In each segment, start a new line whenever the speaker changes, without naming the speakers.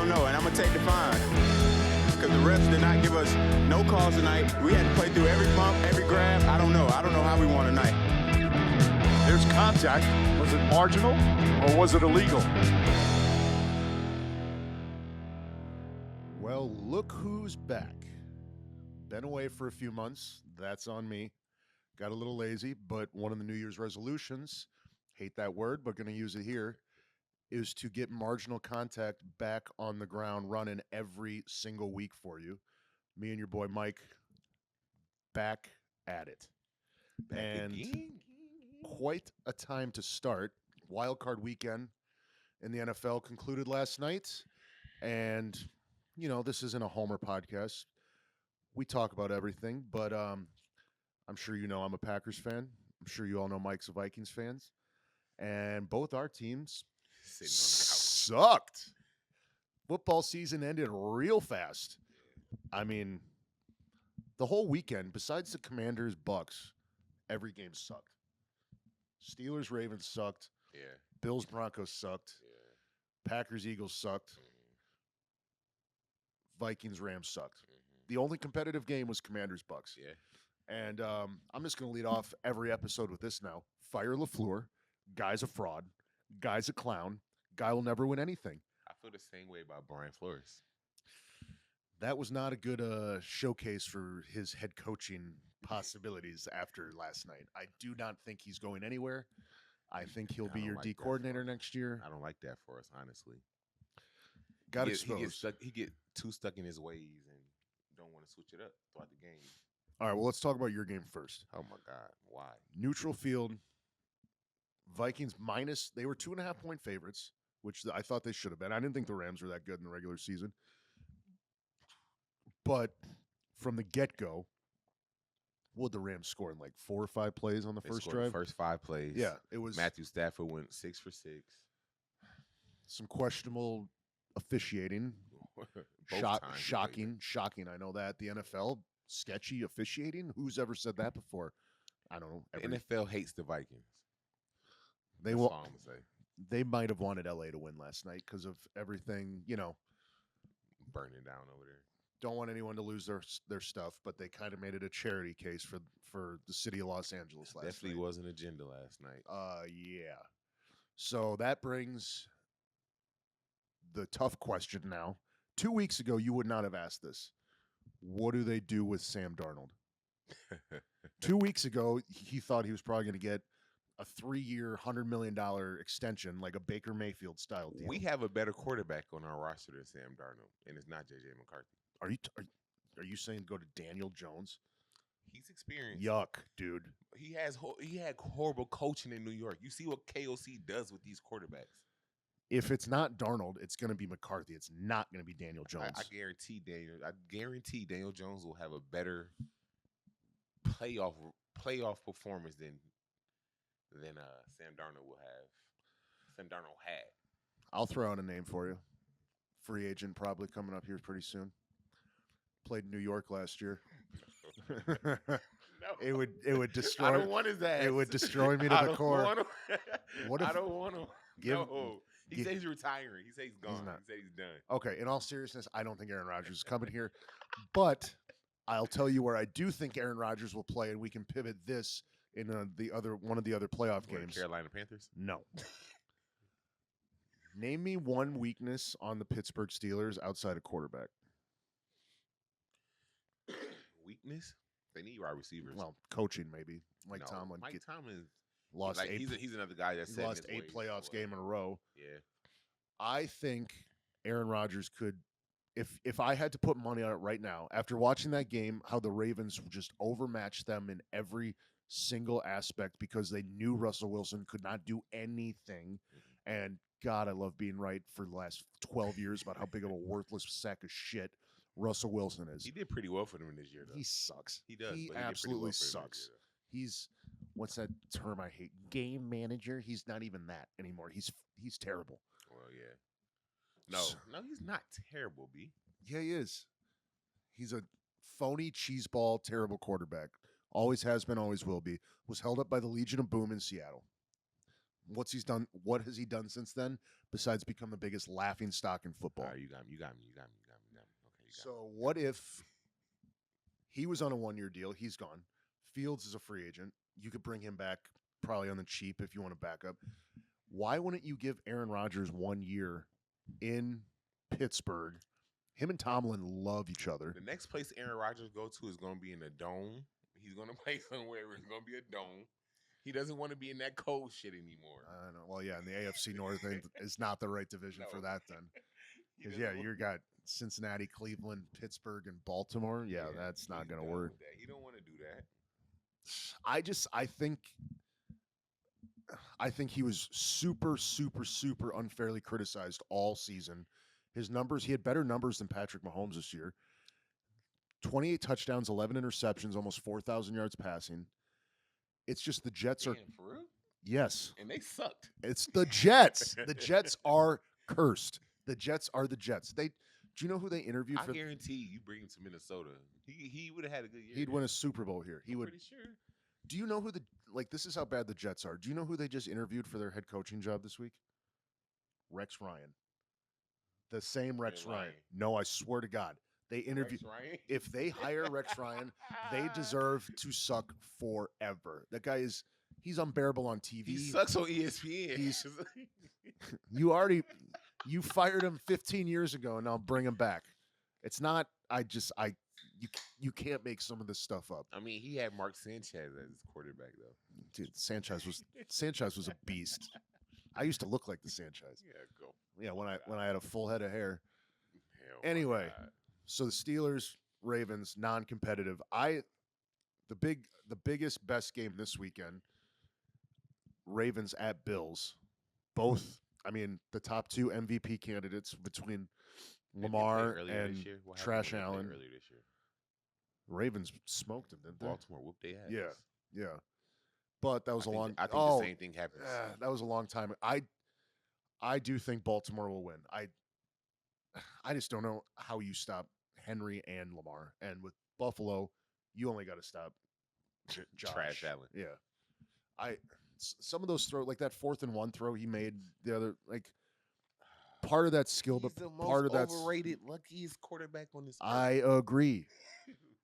don't know, and I'm going to take the fine. Because the refs did not give us no calls tonight. We had to play through every bump, every grab. I don't know how we won tonight.
There's contact. Was it marginal or was it illegal?
Well, look who's back. Been away for a few months. That's on me. Got a little lazy, but one of the New Year's resolutions, hate that word, but going to use it here, is to get marginal contact back on the ground running every single week for you. Me and your boy Mike back at it. And quite a time to start. Wildcard Weekend in the NFL concluded last night. And, you know, this isn't a Homer podcast. We talk about everything, but I'm sure you know I'm a Packers fan. I'm sure you all know Mike's a Vikings fans. And both our teams sucked. Football season ended real fast. I mean, the whole weekend, besides the Commanders, Bucks, every game sucked. Steelers, Ravens sucked.
Yeah.
Bills, Broncos sucked.
Yeah.
Packers, Eagles sucked. Vikings, Rams sucked.
Mm-hmm.
The only competitive game was Commanders, Bucks.
Yeah.
And I'm just going to lead off every episode with this now. Fire LaFleur. Guy's a fraud. Guy's a clown. Guy will never win anything.
I feel the same way about Brian Flores.
That was not a good showcase for his head coaching possibilities after last night. I do not think he's going anywhere. I think he'll be your D coordinator next year.
I don't like that for us, honestly.
Got exposed.
He get too stuck in his ways and don't want to switch it up throughout the game.
All right, well, let's talk about your game first.
Oh, my God. Why?
Neutral field. Vikings minus. They were 2.5-point favorites, which I thought they should have been. I didn't think the Rams were that good in the regular season. But from the get-go, what the Rams score in like 4 or 5 plays on the first drive?
The first 5 plays.
Yeah, it was.
Matthew Stafford went 6 for 6.
Some questionable officiating. Shocking. I know that. The NFL, sketchy officiating. Who's ever said that before? I don't know.
The NFL hates the Vikings.
They
That's
will.
all I'm gonna say.
They might have wanted LA to win last night because of everything,
Burning down over there.
Don't want anyone to lose their stuff, but they kind of made it a charity case for the city of Los Angeles last night.
Definitely was an agenda last night.
Yeah. So that brings the tough question now. 2 weeks ago, you would not have asked this. What do they do with Sam Darnold? 2 weeks ago, he thought he was probably going to get a 3-year, $100 million extension, like a Baker Mayfield style deal.
We have a better quarterback on our roster than Sam Darnold, and it's not J.J. McCarthy.
Are you saying go to Daniel Jones?
He's experienced.
Yuck, dude.
He had horrible coaching in New York. You see what KOC does with these quarterbacks.
If it's not Darnold, it's going to be McCarthy. It's not going to be Daniel Jones.
I guarantee Daniel Jones will have a better playoff performance than Sam Darnold will have. Sam Darnold had.
I'll throw out a name for you. Free agent probably coming up here pretty soon. Played in New York last year.
No.
It would destroy.
I don't want his ass.
It would destroy me to the core. What if,
I don't want him. No. He says he's retiring. He says he's gone. He says he's done.
Okay, in all seriousness, I don't think Aaron Rodgers is coming here. But I'll tell you where I do think Aaron Rodgers will play, and we can pivot this in one of the other playoff games.
Carolina Panthers?
No. Name me one weakness on the Pittsburgh Steelers outside of quarterback.
Weakness? They need wide receivers.
Well, coaching maybe. Mike Tomlin lost
he's another guy that's
lost 8 playoffs game in a row.
Yeah.
I think Aaron Rodgers could, if I had to put money on it right now, after watching that game, how the Ravens just overmatched them in every single aspect because they knew Russell Wilson could not do anything. And God, I love being right for the last 12 years about how big of a worthless sack of shit Russell Wilson is.
He did pretty well for them this year, though.
He sucks.
He does.
He
but
absolutely
did pretty well
sucks. He's, what's that term I hate? Game manager. He's not even that anymore. He's terrible.
Well, yeah. No, he's not terrible, B.
Yeah, he is. He's a phony cheeseball, terrible quarterback. Always has been, always will be. Was held up by the Legion of Boom in Seattle. What has he done since then besides become the biggest laughing stock in football?
All right, you got me. Okay, you got me.
So what if he was on a 1-year deal? He's gone. Fields is a free agent. You could bring him back probably on the cheap if you want to back up. Why wouldn't you give Aaron Rodgers 1 year in Pittsburgh? Him and Tomlin love each other.
The next place Aaron Rodgers go to is going to be in a dome. He's going to play somewhere where it's going to be a dome. He doesn't want to be in that cold shit anymore.
I know. Well, yeah, and the AFC North is not the right division for that then. Because, you got Cincinnati, Cleveland, Pittsburgh, and Baltimore. Yeah, that's not going to work.
He don't want to do that.
I think he was super, super, super unfairly criticized all season. His numbers, he had better numbers than Patrick Mahomes this year. 28 touchdowns, 11 interceptions, almost 4,000 yards passing. It's just the Jets are.
For real?
Yes.
And they sucked.
It's the Jets. The Jets are cursed. The Jets are the Jets. Do you know who they interviewed
I
for?
guarantee you bring him to Minnesota. He would have had a good year.
He'd win a Super Bowl here.
I'm pretty sure.
Do you know who this is how bad the Jets are. Do you know who they just interviewed for their head coaching job this week? Rex Ryan. The same Rex Ryan. No, I swear to God. They interviewed. If they hire Rex Ryan, they deserve to suck forever. That guy he's unbearable on TV.
He sucks on ESPN.
You fired him 15 years ago and now bring him back. It's not, you can't make some of this stuff up.
I mean, he had Mark Sanchez as his quarterback though.
Dude, Sanchez was a beast. I used to look like the Sanchez.
Yeah, go.
Yeah, when I had a full head of hair.
Hell
anyway, so the Steelers, Ravens, non-competitive. The biggest, best game this weekend, Ravens at Bills. Both, I mean, the top two MVP candidates between Lamar and Trash Allen.
Earlier this year.
Ravens smoked them, didn't they?
Baltimore whooped their ass.
Yeah. But that was
I think
the
same thing happens.
That was a long time. I do think Baltimore will win. I just don't know how you stop Henry and Lamar. And with Buffalo, you only got to stop Josh.
Trash Allen.
Yeah. Some of those throws, like that 4th and 1 throw he made the other, like part of that skill,
He's
but
the
part of
most
that's
overrated, luckiest quarterback on this.
I agree.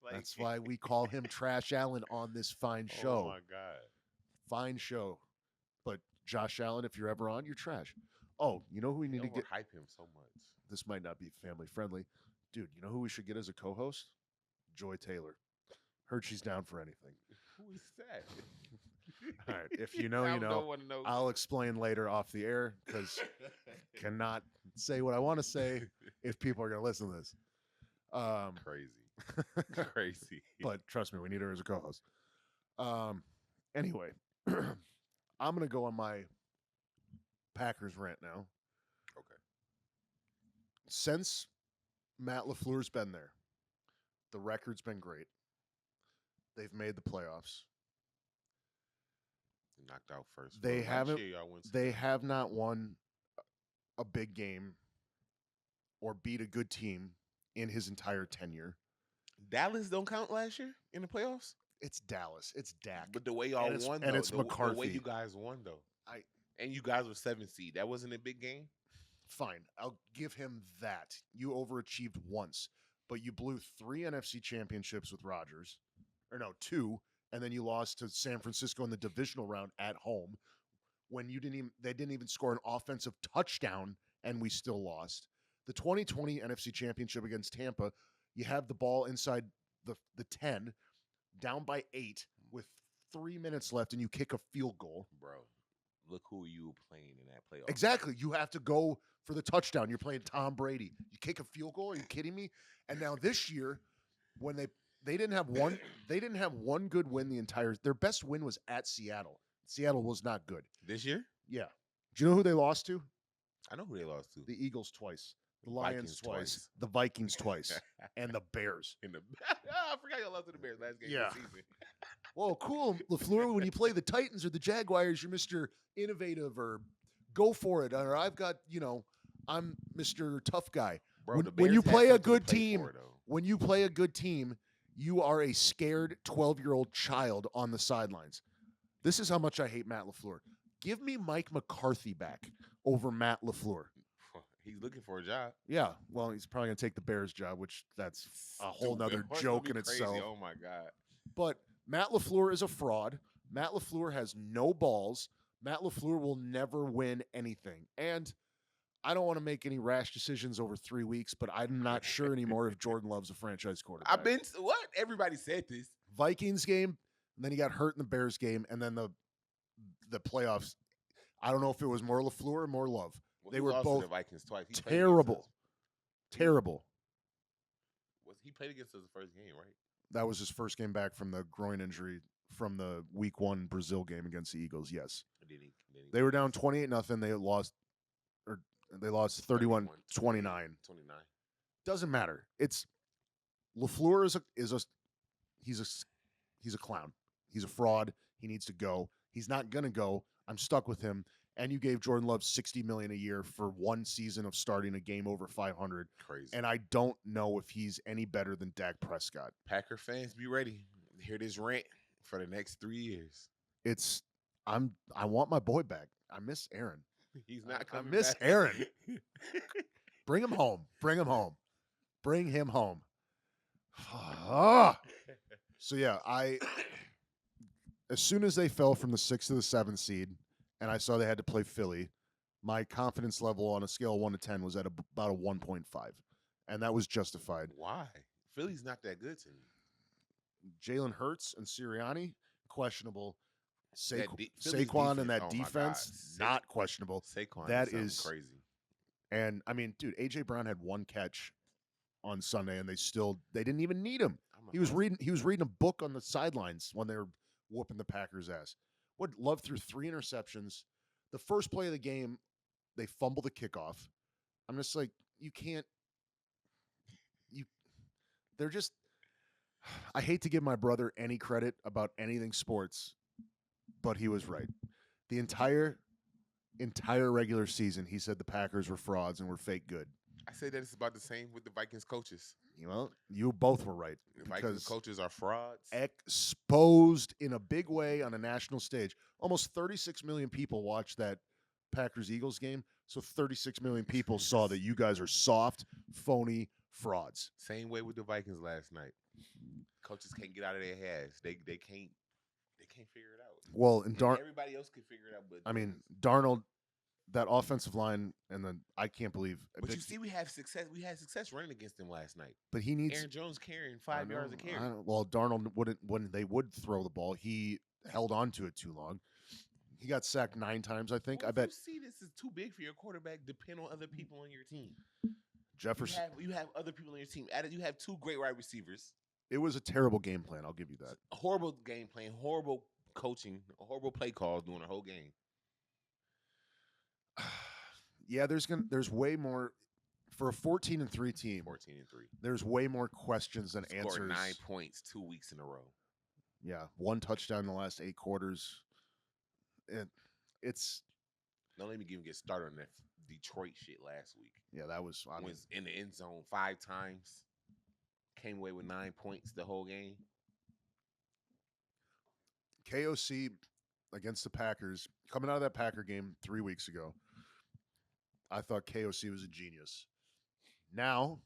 Like,
That's why we call him Trash Allen on this fine show.
Oh my God.
Fine show. But Josh Allen, if you're ever on, you're trash. Oh, you know who we need to get?
Hype him so much.
This might not be family friendly. Dude, you know who we should get as a co-host? Joy Taylor. Heard she's down for anything.
Who is that?
All right. If you know, you know. I'll explain later off the air because cannot say what I want to say if people are going to listen to this.
Crazy.
But trust me, we need her as a co-host. Anyway, I'm going to go on my Packers rant now.
Okay.
Since Matt LaFleur's been there, the record's been great. They've made the playoffs.
Knocked out first.
They haven't. They have not won a big game or beat a good team in his entire tenure.
Dallas don't count last year in the playoffs.
It's Dallas. It's Dak.
But the way y'all won,
and it's McCarthy.
The way you guys won, though. And you guys were 7th seed. That wasn't a big game.
Fine, I'll give him that. You overachieved once, but you blew 3 NFC championships with Rodgers, or no, 2, and then you lost to San Francisco in the divisional round at home when they didn't even score an offensive touchdown, and we still lost. The 2020 NFC Championship against Tampa, you have the ball inside the 10, down by 8 with 3 minutes left, and you kick a field goal.
Bro, look who you playing in that playoff.
Exactly. You have to go for the touchdown. You're playing Tom Brady. You kick a field goal? Are you kidding me? And now this year, when they didn't have one good win their best win was at Seattle. Seattle was not good.
This year?
Yeah. Do you know who they lost to?
I know who they lost to.
The Eagles twice. The Lions twice. The Vikings twice. And the Bears.
I forgot y'all lost to the Bears last game of the season.
Well, cool, LaFleur. When you play the Titans or the Jaguars, you're Mr. Innovative or go for it. Or I've got, I'm Mr. Tough Guy.
Bro,
when you play a good team, you are a scared 12-year-old child on the sidelines. This is how much I hate Matt LaFleur. Give me Mike McCarthy back over Matt LaFleur.
He's looking for a job.
Yeah, well, he's probably going to take the Bears job, which that's a whole nother
That's
joke
gonna
in
be crazy.
itself.
Oh my God.
But Matt LaFleur is a fraud. Matt LaFleur has no balls. Matt LaFleur will never win anything. And I don't want to make any rash decisions over 3 weeks, but I'm not sure anymore if Jordan Love's a franchise quarterback.
What? Everybody said this.
Vikings game, and then he got hurt in the Bears game, and then the playoffs. I don't know if it was more LaFleur or more Love.
Well,
They
he
were
lost to
both
the Vikings twice. He played against
terrible.
us.
Terrible.
He played against us the first game, right?
That was his first game back from the groin injury from the week 1 Brazil game against the Eagles. Yes. They were down 28-0. They lost 31-29.
29.
Doesn't matter. It's LaFleur he's a clown. He's a fraud. He needs to go. He's not gonna go. I'm stuck with him. And you gave Jordan Love $60 million a year for 1 season of starting a game over 500.
Crazy.
And I don't know if he's any better than Dak Prescott.
Packer fans, be ready. Hear this rant for the next 3 years.
I want my boy back. I miss Aaron.
He's not coming.
I miss
back.
Aaron. Bring him home. Bring him home. Bring him home. So yeah, as soon as they fell from the 6th to the 7th seed, and I saw they had to play Philly, my confidence level on a scale of 1 to 10 was at about a 1.5, and that was justified.
Why? Philly's not that good to me.
Jalen Hurts and Sirianni, questionable.
Philly's
Saquon and that
oh my
defense,
God.
not questionable.
Saquon
That
is
is
crazy.
And I mean, dude, AJ Brown had 1 catch on Sunday, and they didn't even need him. He was reading a book on the sidelines when they were whooping the Packers' ass. Love threw 3 interceptions. The first play of the game, they fumble the kickoff. I'm just like, they're just. I hate to give my brother any credit about anything sports, but he was right. The entire regular season, he said the Packers were frauds and were fake good.
I say that it's about the same with the Vikings coaches.
Well, you both were right.
The Vikings coaches are frauds.
Exposed in a big way on a national stage. Almost 36 million people watched that Packers-Eagles game, so 36 million people saw that you guys are soft, phony frauds.
Same way with the Vikings last night. Coaches can't get out of their heads. They can't figure it out.
Well, and
everybody else can figure it out, but
I mean, Darnold, that offensive line, and then I can't believe.
But you see, we have success. We had success running against them last night.
But he needs
Aaron Jones carrying 5 yards a carry.
Well, Darnold wouldn't when they would throw the ball. He held on to it too long. He got sacked 9 times, I think.
Well,
I bet.
You see, this is too big for your quarterback. Depend on other people on your team.
Jefferson.
You have other people on your team. You have 2 great wide receivers.
It was a terrible game plan. I'll give you that.
A horrible game plan. Horrible coaching. A horrible play call during the whole game.
Yeah, there's way more for a 14-3 team.
14-3.
There's way more questions than
Scored
answers.
9 points 2 weeks in a row.
Yeah, 1 touchdown in the last 8 quarters. It's.
Don't let me get started on that Detroit shit last week.
Yeah, that was.
Was in the end zone 5 times. Came away with 9 points the whole game.
KOC against the Packers, coming out of that Packer game 3 weeks ago, I thought KOC was a genius. Now,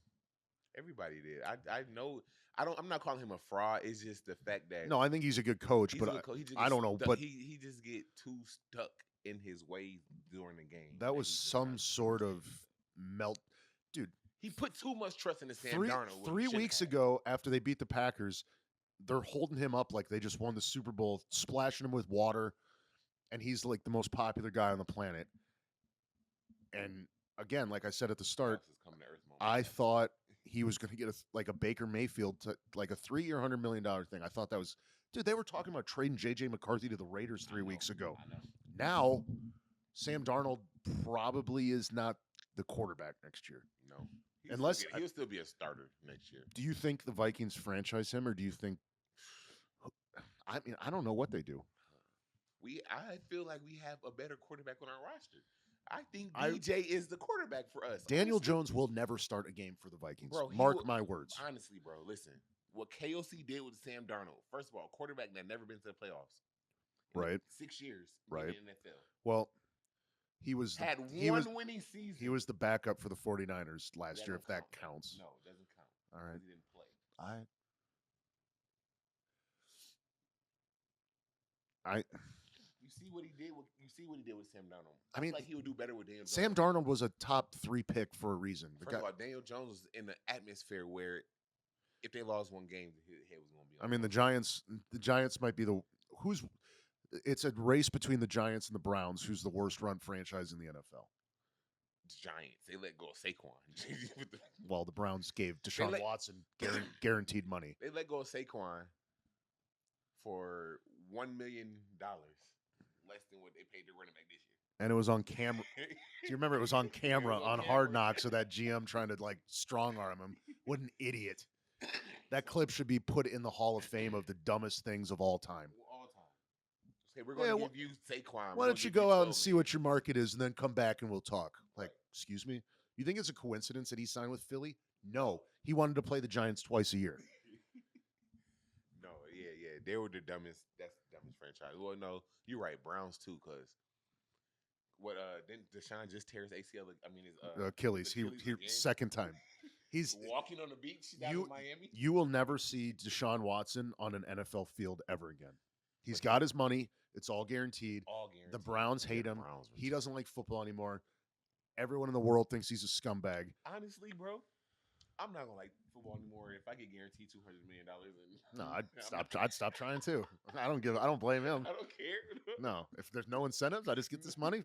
everybody did. I know. I'm not calling him a fraud. It's just the fact that
no, I think he's a good coach, but I don't know. But
he just get too stuck in his ways during the game.
That was some sort of melt, dude.
He put too much trust in the Sam Darnold.
3 weeks ago, after they beat the Packers, they're holding him up like they just won the Super Bowl, splashing him with water, and he's like the most popular guy on the planet. And again, like I said at the start, I thought he was going to get a Baker Mayfield, like a 3-year, $100 million thing. I thought that was, dude, they were talking about trading J.J. McCarthy to the Raiders 3 weeks ago. Now, Sam Darnold probably is not the quarterback next year.
No. He'll still be a starter next year.
Do you think the Vikings franchise him, or do you think? I mean, I don't know what they do.
I feel like we have a better quarterback on our roster. I think DJ is the quarterback for us.
Daniel Jones will never start a game for the Vikings.
Bro,
Mark my words.
Honestly, bro, listen. What KOC did with Sam Darnold, first of all, quarterback that never been to the playoffs.
Right.
6 years
right.
in the NFL.
Well, he was
Had
he
one
was
winning season.
he was the backup for the 49ers last year, if that
don't count.
counts.
No, it doesn't count.
All right.
He didn't play.
I
You see what he did with Sam Darnold.
I mean,
feel like he would do better with Daniel Jones.
Sam Darnold was a top 3 pick for a reason.
First of all, Daniel Jones was in the atmosphere where if they lost one game, his head was going to be on.
I mean, the Giants might be it's a race between the Giants and the Browns, who's the worst run franchise in the NFL.
Giants. They let go of Saquon.
Well, the Browns gave Deshaun Watson guaranteed money.
They let go of Saquon for $1 million less than what they paid their running back this year.
And it was on camera. Do you remember it was on camera on Hard Knocks? So that GM trying to like strong arm him. What an idiot! That clip should be put in the Hall of Fame of the dumbest things of all time.
All time. Okay, we're going to give you Saquon.
Why don't you go out and see what your market is, and then come back and we'll talk? Like, excuse me? You think it's a coincidence that he signed with Philly? No, he wanted to play the Giants twice a year.
No, yeah, they were the dumbest. That's the dumbest franchise. Well, no, you're right. Browns too, because what? Didn't Deshaun just tear his ACL? I mean, his
Achilles. He second time. He's
walking on the beach down in Miami.
You will never see Deshaun Watson on an NFL field ever again. He's got his money. It's all guaranteed. The Browns hate him. He doesn't like football anymore. Everyone in the world thinks he's a scumbag.
Honestly, bro, I'm not gonna like football anymore if I get guaranteed $200 million.
No, I'd stop trying too. I don't blame him.
I don't care.
No, if there's no incentives, I just get this money.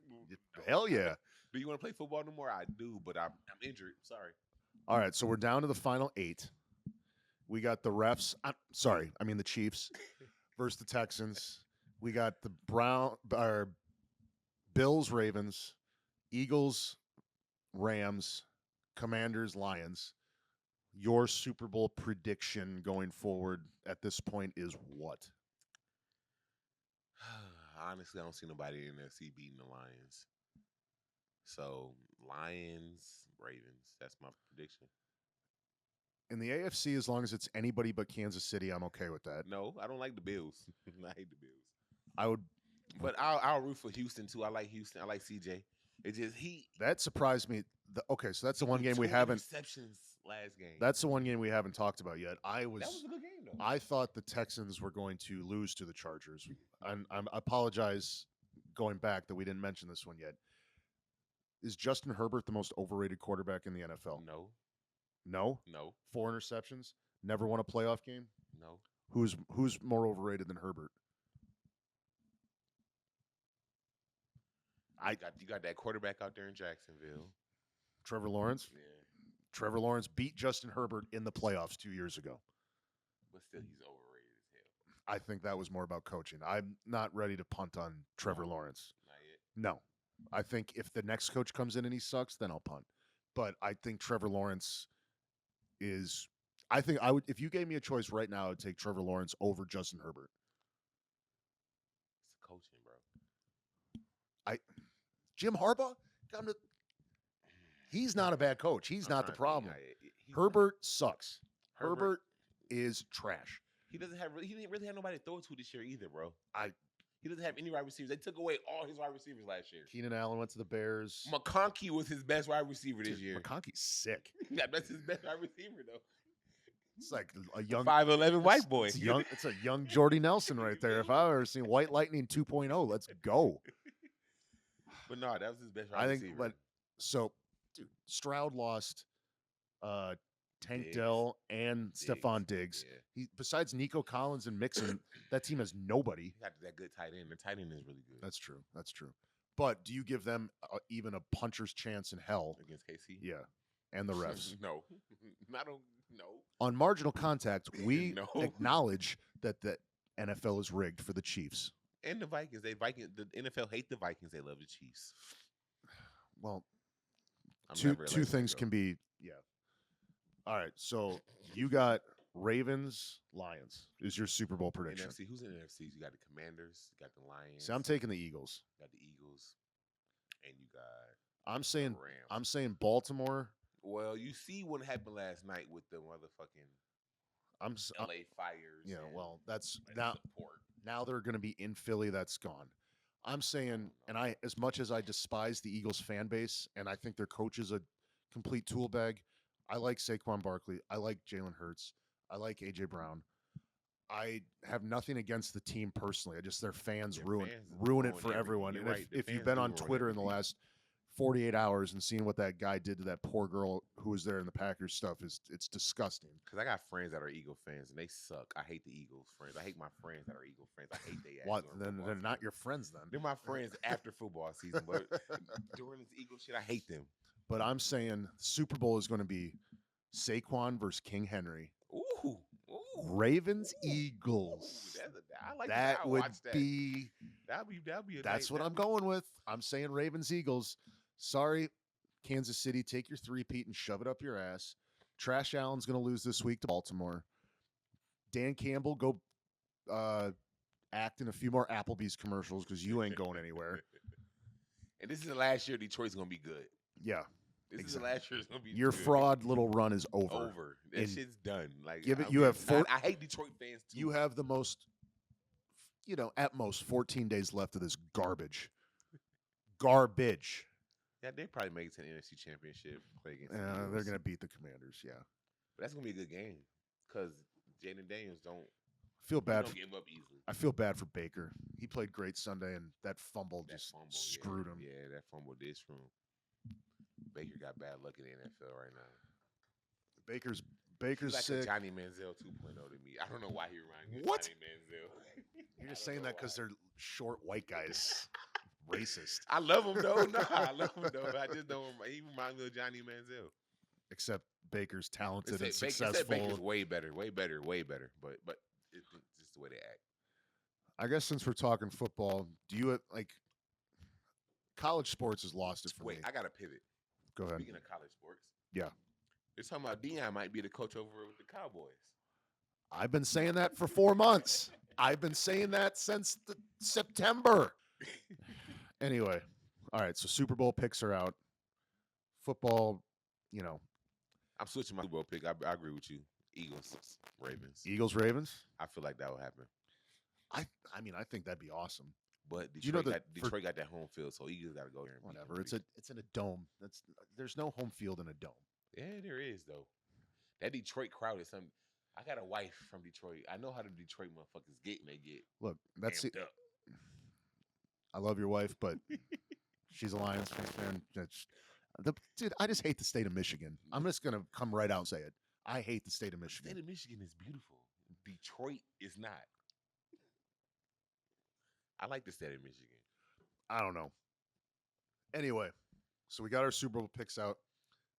Hell yeah.
Do you want to play football no more? I do, but I'm injured. Sorry.
All right, so we're down to the final 8. We got the refs. The Chiefs versus the Texans. We got the Bills, Ravens, Eagles, Rams, Commanders, Lions. Your Super Bowl prediction going forward at this point is what?
Honestly, I don't see nobody in the NFC beating the Lions. So, Lions, Ravens. That's my prediction.
In the AFC, as long as it's anybody but Kansas City, I'm okay with that.
No, I don't like the Bills. I hate the Bills.
I would,
but I'll root for Houston too. I like Houston. I like CJ. It's just
that surprised me. So that's the one game we haven't.
Receptions last game.
That's the one game we haven't talked about yet.
That was a good game though.
I thought the Texans were going to lose to the Chargers. I apologize going back that we didn't mention this one yet. Is Justin Herbert the most overrated quarterback in the NFL?
No.
No?
No.
4 interceptions? Never won a playoff game?
No.
Who's more overrated than Herbert?
You got that quarterback out there in Jacksonville.
Trevor Lawrence?
Yeah.
Trevor Lawrence beat Justin Herbert in the playoffs 2 years ago.
But still, he's overrated as hell.
I think that was more about coaching. I'm not ready to punt on Trevor Lawrence.
Not yet.
No. I think if the next coach comes in and he sucks, then I'll punt. But I think Trevor Lawrence is – I think I would – if you gave me a choice right now, I would take Trevor Lawrence over Justin Herbert.
It's coaching, bro.
Jim Harbaugh? He's not a bad coach. He's not the problem. Herbert sucks. Herbert is trash.
He didn't really have nobody to throw to this year either, bro. He doesn't have any wide receivers. They took away all his wide receivers last year.
Keenan Allen went to the Bears.
McConkey was his best wide receiver this year.
McConkey's sick.
Yeah, that's his best wide receiver, though.
It's like a young
5'11" white boy.
It's a young Jordy Nelson right there. If I've ever seen White Lightning 2.0, let's go.
But no, that was his best wide receiver.
But so, dude, Stroud lost Tank Dell and Stephon Diggs. Yeah. Besides Nico Collins and Mixon, that team has nobody.
He got that good tight end. The tight end is really good.
That's true. But do you give them even a puncher's chance in hell
against KC?
Yeah, and the refs.
No, I don't. No.
On marginal contact, we acknowledge that the NFL is rigged for the Chiefs
and the Vikings. The NFL hate the Vikings. They love the Chiefs.
Well, two things can be. Yeah. All right, so you got Ravens, Lions is your Super Bowl prediction.
NFC, who's in the NFC? You got the Commanders, you got the Lions.
See, I'm taking the Eagles.
You got the Eagles, and you got
I'm saying
the Rams.
I'm saying Baltimore.
Well, you see what happened last night with the motherfucking LA Fires.
Yeah, well, that's now. Now they're going to be in Philly. That's gone. I'm saying, and as much as I despise the Eagles fan base, and I think their coach is a complete tool bag, I like Saquon Barkley. I like Jalen Hurts. I like AJ Brown. I have nothing against the team personally. I just their fans ruin it for
everything.
everyone.
You're
And
right. The
if you've
fans
been
do
on
ruin
Twitter in the
everything.
last 48 hours and seen what that guy did to that poor girl who was there in the Packers stuff, it's disgusting.
Because I got friends that are Eagle fans, and they suck. I hate the Eagles friends. I hate my friends that are Eagle fans. I hate they ass.
What?
during
Then
football
they're not
season.
your friends then.
They're my friends after football season, but during this Eagle shit, I hate them.
But I'm saying Super Bowl is going to be Saquon versus King Henry.
Ooh.
Ravens
Ooh.
Eagles.
I like
That
I'll
would
watch that.
be.
That'll be a
That's
night.
what I'm going with. I'm saying Ravens Eagles. Sorry, Kansas City, take your 3-peat and shove it up your ass. Trash Allen's going to lose this week to Baltimore. Dan Campbell, go act in a few more Applebee's commercials because you ain't going anywhere.
And this is the last year Detroit's gonna be good.
Yeah.
This
Exactly.
is the last year it's gonna be
Your
good.
fraud little run is over.
Over. That
And
shit's done. Like
give it-
I
you
mean,
have four-
I hate Detroit fans too.
You have the most, at most 14 days left of this garbage. Garbage.
Yeah, they probably make it to the NFC Championship. Play against the
They're
Eagles.
going to beat the Commanders, yeah.
But that's gonna be a good game because Jaden Daniels don't
Feel bad.
don't give up easily.
I feel bad for Baker. He played great Sunday, and that fumble
That
just
fumble,
screwed him.
Yeah, that fumble did screw him. Baker got bad luck in the NFL right now.
Baker's
He's like
sick.
a Johnny Manziel 2.0 to me. I don't know why he reminds me of
What?
Johnny Manziel.
You're just saying that because they're short white guys. Racist.
I love him though. No, I love him though. I just don't. He reminds me of Johnny Manziel.
Except Baker's talented and
Baker's
successful.
way better. But it's just the way they act.
I guess since we're talking football, do you like college sports has lost it for
Wait,
me?
I got to pivot.
Go ahead.
Speaking of college sports,
Yeah.
they're talking about Deion might be the coach over with the Cowboys.
I've been saying that for 4 months. I've been saying that since September. Anyway, all right. So Super Bowl picks are out. Football,
I'm switching my Super Bowl pick. I agree with you. Eagles, Ravens.
Eagles, Ravens.
I feel like that will happen.
I mean, I think that'd be awesome.
But
you know
Detroit got that home field, so Eagles got to go there. And beat
Whatever.
them.
It's in a dome. There's no home field in a dome.
Yeah, there is though. That Detroit crowd is something. I got a wife from Detroit. I know how the Detroit motherfuckers get when they get
Look, that's it.
amped up.
I love your wife, but she's a Lions fan. Dude, I just hate the state of Michigan. I'm just gonna come right out and say it. I hate the state of
The
Michigan.
state of Michigan is beautiful. Detroit is not. I like the state of Michigan.
I don't know. Anyway, so we got our Super Bowl picks out.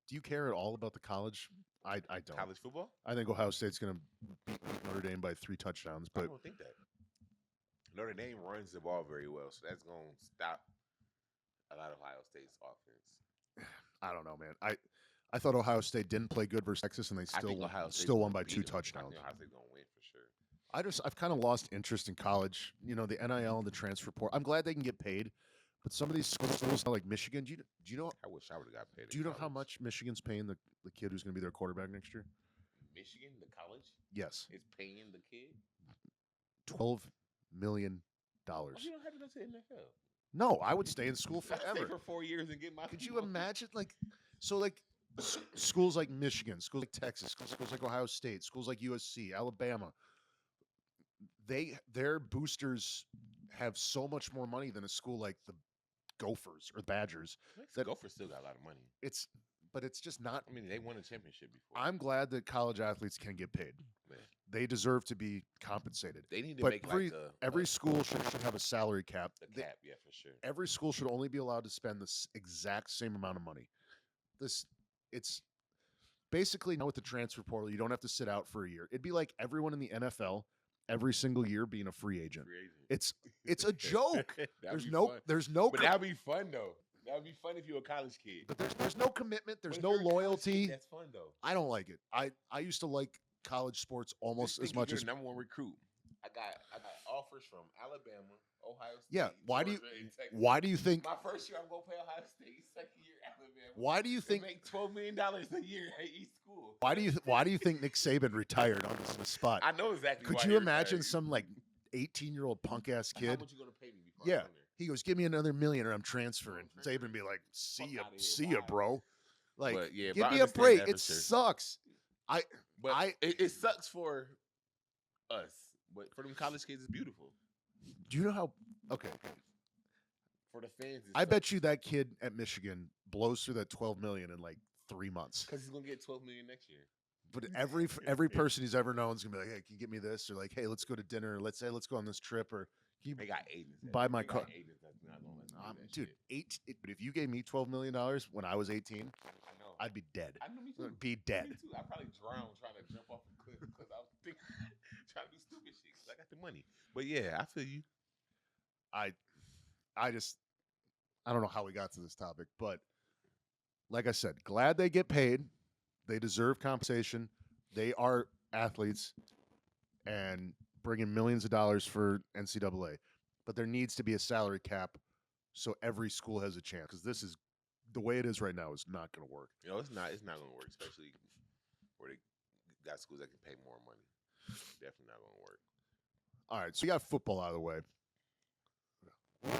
Do you care at all about the college? I don't.
College football?
I think Ohio State's going to beat Notre Dame by 3 touchdowns,
I
but
don't think that. Notre Dame runs the ball very well, so that's going to stop a lot of Ohio State's offense.
I don't know, man. I thought Ohio State didn't play good versus Texas, and they
I think
still
Ohio State's
still won
gonna
by
beat
2
them. I
touchdowns.
think Ohio State's going to win for sure.
I've kind of lost interest in college. The NIL and the transfer portal. I'm glad they can get paid, but some of these schools like Michigan. Do you know?
I wish I would have got paid.
Do you know how much Michigan's paying the kid who's going to be their quarterback next year?
Michigan, the college,
Yes,
is paying the kid?
$12 million.
Oh, you don't have to go to the NFL.
No, I would stay in school
I'd stay
forever.
for 4 years and get my.
Could you imagine, schools like Michigan, schools like Texas, schools like Ohio State, schools like USC, Alabama, their boosters have so much more money than a school like the Gophers or the Badgers.
The Gophers still got a lot of money.
But it's just not.
I mean, they won a championship before.
I'm glad that college athletes can get paid.
Man,
They deserve to be compensated.
they need to
But
make
every school should have a salary cap.
the cap, yeah, for sure.
Every school should only be allowed to spend the exact same amount of money. It's basically now with the transfer portal, you don't have to sit out for a year. It'd be like everyone in the NFL every single year being a free agent.
Free agent.
It's a joke.
That'd be fun. But that'd be fun though. That'd be fun if you're a college kid.
but there's no commitment. There's
But if
no
you're a college kid,
loyalty.
That's fun though.
I don't like it. I used to like college sports almost
Just
as
think
much
you're
as
the number one recruit. I got offers from Alabama, Ohio State.
yeah. Why do you
Georgia, and Texas.
why do you think
My first year, I'm gonna play Ohio State. Second year, Alabama.
why do you
They
think
make $12 million a year at each school?
why do you think Nick Saban retired on this spot?
I know exactly.
Could
why
you
he
imagine
retired.
some 18-year-old punk ass
How
kid?
much you gonna pay me before I
Yeah.
come there?
He goes, "Give me another million, or I'm transferring." Saban would be like,
Fuck
"See ya,
outta here,
see ya,
bye."
bro." Like,
But yeah,
give
but I
me a
understand
break.
that
It
for sure.
sucks.
But it sucks for us. But for them college kids, it's beautiful.
Do you know how? Okay,
For the fans,
I bet you that kid at Michigan blows through that 12 million in like 3 months.
because he's gonna get 12 million next year.
But every person he's ever known is gonna be like, "Hey, can you get me this?" Or like, "Hey, let's go to dinner. Let's go on this trip." Or can you
They got agents.
buy my
They
car?
got agents that's not gonna let them do that
Dude,
shit.
but if you gave me $12 million when I was 18,
I know.
I'd be dead.
I know, me too.
Be dead.
Me too. I probably drowned trying to jump off a cliff because I was thinking, trying to do stupid shit. 'Cause I got the money. But yeah, I feel you.
I don't know how we got to this topic, but like I said, glad they get paid. They deserve compensation. They are athletes and bringing millions of dollars for NCAA. But there needs to be a salary cap so every school has a chance, because this is the way it is right now is not going to work.
You know, it's not gonna work, especially where they got schools that can pay more money. Definitely not gonna work.
All right, so we got football out of the way.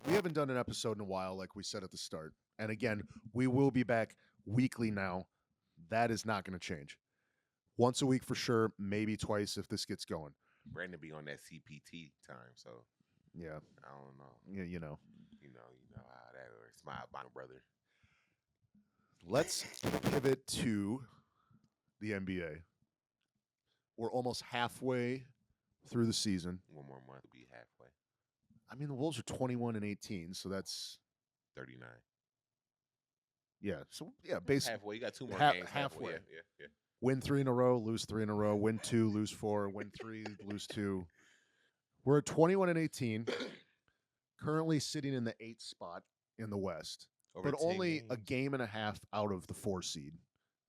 We haven't done an episode in a while, like we said at the start. And again, we will be back weekly now. That is not going to change. Once a week for sure, maybe twice if this gets going.
Brandon be on that CPT time, so
Yeah,
I don't know.
yeah, you know.
You know how that works. My brother.
Let's pivot to the NBA. We're almost halfway through the season.
One more month will be halfway.
I mean, the Wolves are 21-18, so that's
39.
yeah. So yeah, basically
Halfway. You got two more
half-
games.
halfway.
Yeah.
win 3 in a row, lose 3 in a row, win 2, lose 4, win 3, lose 2. We're at 21-18, currently sitting in the 8th spot in the West,
Over
but
10
only a
games.
game and a half out of the 4 seed,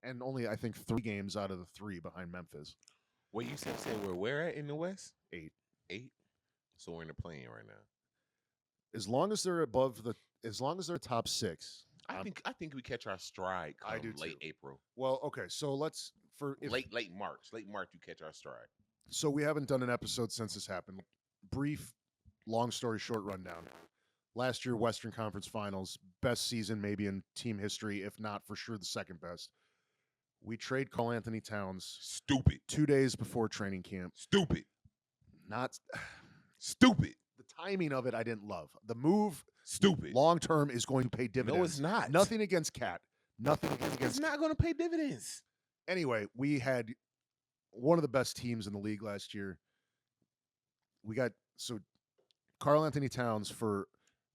and only I think 3 games out of the 3 behind Memphis.
What you said we're where at in the West?
8.
8. So we're in the play-in right now.
As long as they're top 6.
I think we catch our stride come
I do
late
too.
April.
Well, okay, so
Late March. Late March you catch our stride.
So we haven't done an episode since this happened. Brief, long story short rundown. Last year, Western Conference Finals, best season maybe in team history, if not for sure the second best. We trade Karl Anthony Towns
Stupid.
2 days before training camp.
Stupid.
Not
Stupid.
the timing of it, I didn't love. The move,
Stupid.
long term, is going to pay dividends.
No, it's not.
Nothing against Cat. Nothing
It's
against.
not going to pay dividends.
Anyway, we had one of the best teams in the league last year. We got Karl Anthony Towns for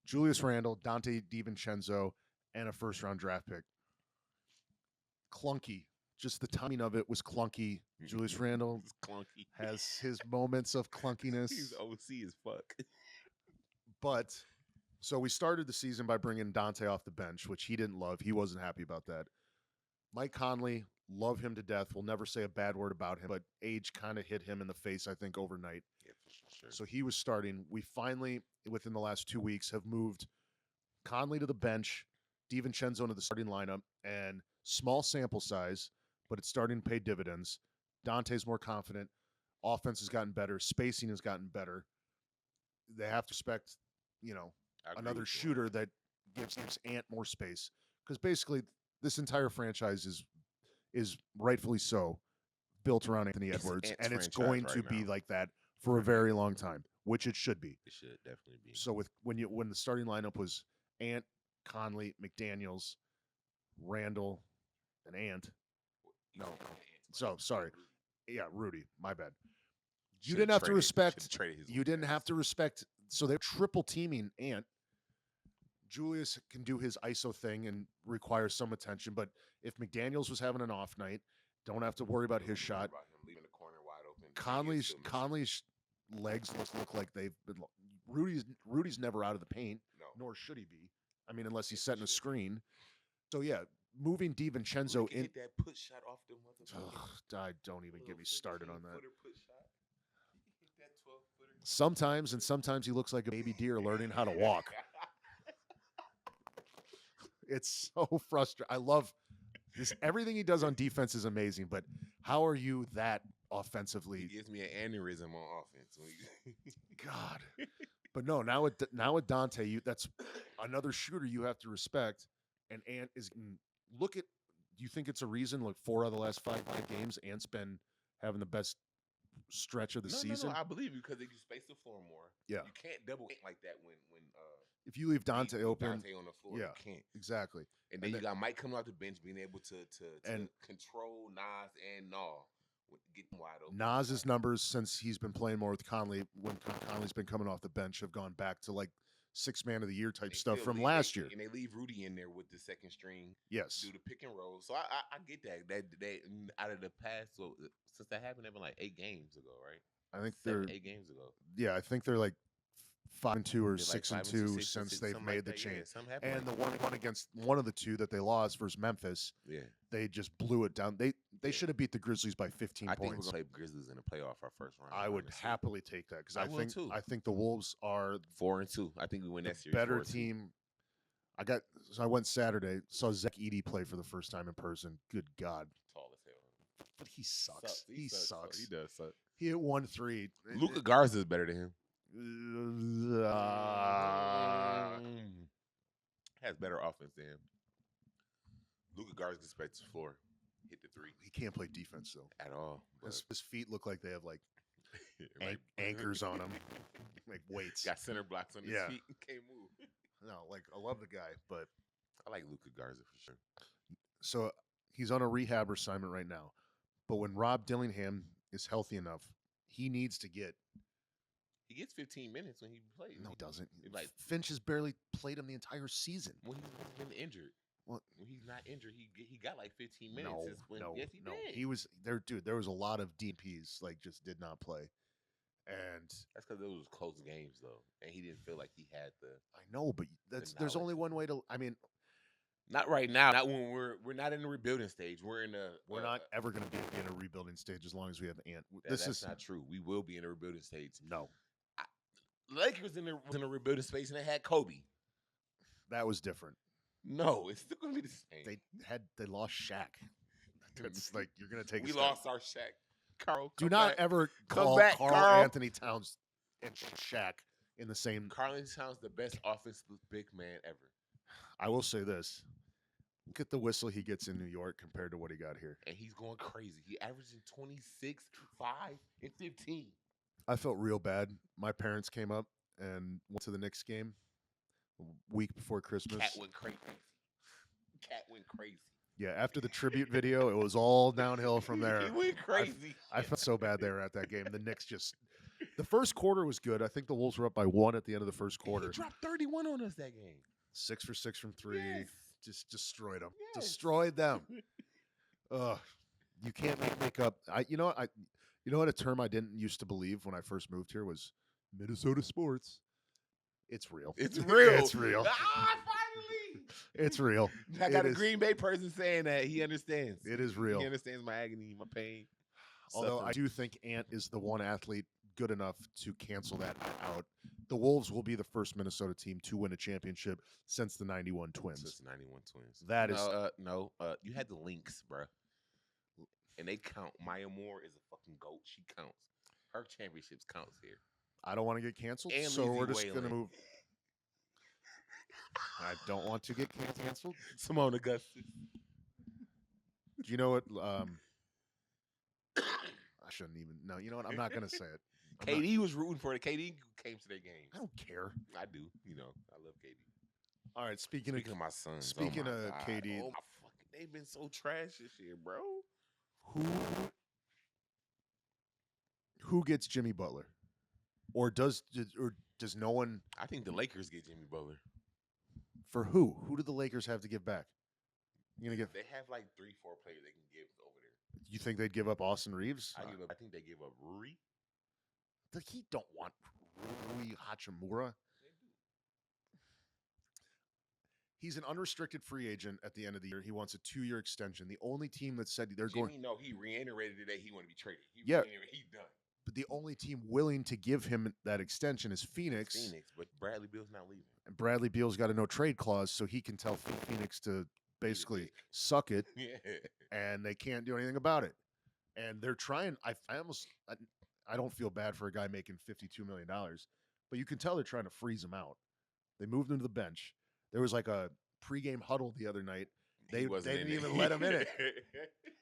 Julius Randle, Dante DiVincenzo, and a first-round draft pick. Clunky. Just the timing of it was clunky. Julius Randle
It's clunky.
has his moments of clunkiness.
He's OC as fuck.
But so we started the season by bringing Dante off the bench, which he didn't love. He wasn't happy about that. Mike Conley, love him to death. We'll never say a bad word about him, but age kind of hit him in the face, I think, overnight.
Yeah, for sure.
So he was starting. We finally, within the last 2 weeks, have moved Conley to the bench, DiVincenzo into the starting lineup, and small sample size, but it's starting to pay dividends. Dante's more confident. Offense has gotten better. Spacing has gotten better. They have to respect,
I agree
another
with you on
shooter that gives Ant more space. Because basically, this entire franchise is rightfully so built around Anthony
It's
Edwards,
Ant's
and it's
franchise
going
right
to be
now.
like that for a very long time, which it should be.
It should definitely be.
So when the starting lineup was Ant, Conley, McDaniels, Randall, and Ant. No, so sorry. Yeah, Rudy. My bad. You didn't have to respect. You didn't have to respect. So they're triple teaming Ant. Julius can do his ISO thing and require some attention, but if McDaniels was having an off night, don't have to worry about his shot.
About him leaving the corner wide open.
Conley's legs look like they've been. Rudy's never out of the paint,
No.
nor should he be. I mean, unless he's setting a screen. So yeah, moving DiVincenzo in.
Hit that put shot off the motherfucker.
Don't even get me started on that.
Put shot. Hit that 12-footer.
Sometimes he looks like a baby deer learning how to walk. It's so frustrating. I love this. Everything he does on defense is amazing, but how are you that
He
offensively?
gives me an aneurysm on offense.
God. But no, now with Dante, that's another shooter you have to respect. And Ant is look at. Do you think it's a reason? Like 4 out of the last five games, Ant's been having the best stretch of the season.
No. I believe you because they can space the floor more.
Yeah.
You can't double Ant like that when
if you leave Dante open,
Dante on the floor,
yeah,
you can't.
Exactly.
And then you got Mike coming off the bench, being able to
and
control Nas and Naw, get them wide open.
Nas's numbers since he's been playing more with Conley, when Conley's been coming off the bench, have gone back to like 6 man of the year type stuff from last year.
And they leave Rudy in there with the second string.
Yes.
Do the pick and roll. So I get that. That out of the past, so since that happened, they've been like 8 games ago, right?
I think
8 games ago.
Yeah, I think they're like 5-2 or
They're
6-2 since they've made
like
the
that.
change.
Yeah,
and the one against one of the 2 that they lost versus Memphis,
yeah,
they just blew it down. They should have beat the Grizzlies by 15
I
points.
think we're gonna play Grizzlies in the playoff our first round.
I would happily take that because I think the Wolves are
4-2. I think we win that series.
Better team. I went Saturday, saw Zach Edey play for the first time in person. Good God.
Tall as hell.
But he sucks. He sucks.
He does suck.
He hit 1 3.
Luka Garza is better than him. Has better offense than him. Luka Garza can space the floor. Hit the 3.
He can't play defense though.
At all.
His feet look like they have like anchors on them, like weights.
Got center blocks on his feet and can't move.
No, like I love the guy, but
I like Luka Garza for sure.
So he's on a rehab assignment right now. But when Rob Dillingham is healthy enough, he needs to get.
He gets 15 minutes when he plays.
No, he doesn't.
Like
Finch has barely played him the entire season.
When he's been injured.
Well,
when he's not injured, he got like 15 minutes. Yes, he did.
He was there, dude. There was a lot of DPs like just did not play, and
that's because those was close games though, and he didn't feel like he had the.
I know, but there's only one way to. I mean,
not right now. Not when we're not in the rebuilding stage. We're
not ever going to be in a rebuilding stage as long as we have Ant.
That's not true. We will be in a rebuilding stage.
No,
Lakers in a rebuilding space and they had Kobe.
That was different.
No, it's still going to be the same.
They lost Shaq. It's like you're going to take.
We lost our Shaq. Carl,
do not ever call Carl Anthony Towns and Shaq in the same.
Carl Anthony Towns the best offensive big man ever.
I will say this. Look at the whistle he gets in New York compared to what he got here.
And he's going crazy. He averaging 26, 5, and 15.
I felt real bad. My parents came up and went to the Knicks game a week before Christmas.
Cat went crazy.
Yeah, after the tribute video, it was all downhill from there.
He went crazy.
I felt so bad they were at that game. The Knicks the first quarter was good. I think the Wolves were up by 1 at the end of the first quarter.
He dropped 31 on us that game.
6 for 6 from 3.
Yes.
Just destroyed them.
Yes.
Destroyed them. Ugh. You can't make up. You know what a term I didn't used to believe when I first moved here was Minnesota sports. It's real.
It's real.
It's real.
Finally.
It's real.
I got a Green Bay person saying that. He understands.
It is real.
He understands my agony, my pain.
Although I do think Ant is the one athlete good enough to cancel that out. The Wolves will be the first Minnesota team to win a championship since the 91 Twins.
Since the 91 Twins.
That is
you had the Lynx, bro. And they count. Maya Moore is a fucking GOAT. She counts. Her championships counts here.
I don't want to get canceled,
and
so
Lizzie
we're just
Whalen.
going to move. I don't want to get canceled.
Simone Augustus.
Do you know what? I shouldn't even. No, you know what? I'm not going to say it.
KD was rooting for it. KD came to their games.
I don't care.
I do. You know, I love KD.
All right, speaking of
my sons.
Speaking of
God.
KD,
they've been so trash this year, bro.
Who gets Jimmy Butler, or does no one?
I think the Lakers get Jimmy Butler.
For who? Who do the Lakers have to give back? You gonna give?
They have like 3-4 players they can give over there.
You think they'd give up Austin Reeves?
I think they give up Rui.
The Heat don't want Rui Hachimura. He's an unrestricted free agent at the end of the year. He wants a 2-year extension. The only team that said they're going.
No, he reiterated today he want to be traded. He's done.
But the only team willing to give him that extension is Phoenix.
But Bradley Beal's not leaving.
And Bradley Beal's got a no trade clause, so he can tell Phoenix to basically suck it, and they can't do anything about it. And they're trying. I don't feel bad for a guy making $52 million, but you can tell they're trying to freeze him out. They moved him to the bench. There was like a pregame huddle the other night. They didn't even let him in it.